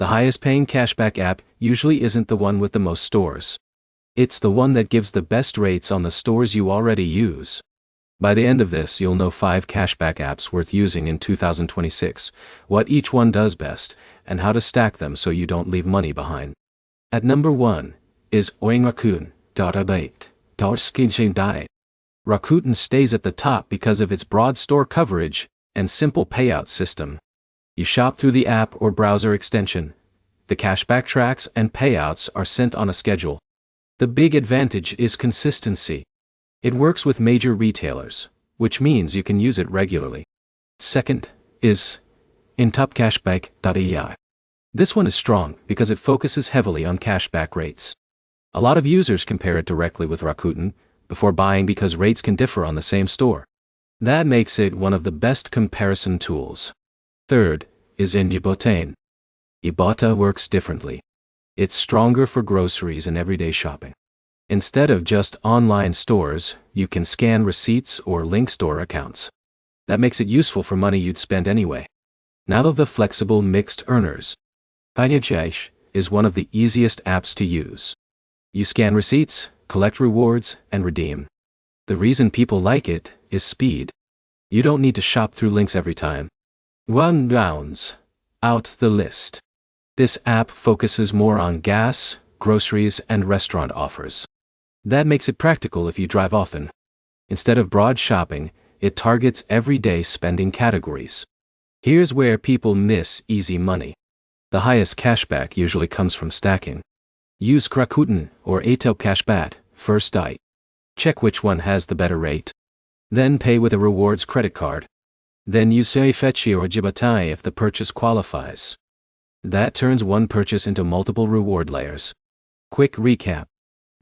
The highest paying cashback app usually isn't the one with the most stores. It's the one that gives the best rates on the stores you already use. By the end of this, you'll know 5 cashback apps worth using in 2026, what each one does best, and how to stack them so you don't leave money behind. At number 1 is Rakuten. Rakuten stays at the top because of its broad store coverage and simple payout system. You shop through the app or browser extension. The cashback tracks and payouts are sent on a schedule. The big advantage is consistency. It works with major retailers, which means you can use it regularly. Second is intopcashback.ai. This one is strong because it focuses heavily on cashback rates. A lot of users compare it directly with Rakuten before buying because rates can differ on the same store. That makes it one of the best comparison tools. Third is Ibotta. Ibotta works differently. It's stronger for groceries and everyday shopping. Instead of just online stores, you can scan receipts or link store accounts. That makes it useful for money you'd spend anyway. Now the flexible mixed earners. Cashback is one of the easiest apps to use. You scan receipts, collect rewards, and redeem. The reason people like it is speed. You don't need to shop through links every time. One rounds out the list. This app focuses more on gas, groceries, and restaurant offers. That makes it practical if you drive often. Instead of broad shopping, it targets everyday spending categories. Here's where people miss easy money. The highest cashback usually comes from stacking. Use Rakuten or Cashback first. Check which one has the better rate. Then pay with a rewards credit card. Then use Fetchy or Ibotta if the purchase qualifies. That turns one purchase into multiple reward layers. Quick recap.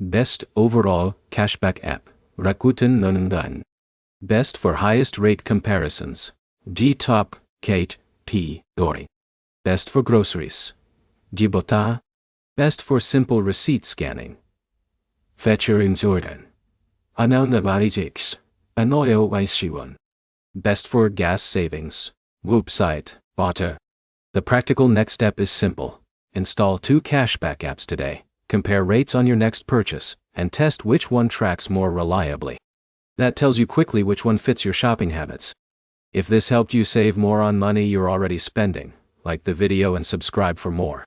Best overall cashback app, Rakuten Nonundan. Best for highest rate comparisons, Top Kate P. Dori. Best for groceries, Ibotta. Best for simple receipt scanning, Fetcher in Jordan. Anaunabarijix, Anoyo Waishiwan. Best for gas savings, Whoopsite, Ibotta. The practical next step is simple. Install 2 cashback apps today, compare rates on your next purchase, and test which one tracks more reliably. That tells you quickly which one fits your shopping habits. If this helped you save more on money you're already spending, like the video and subscribe for more.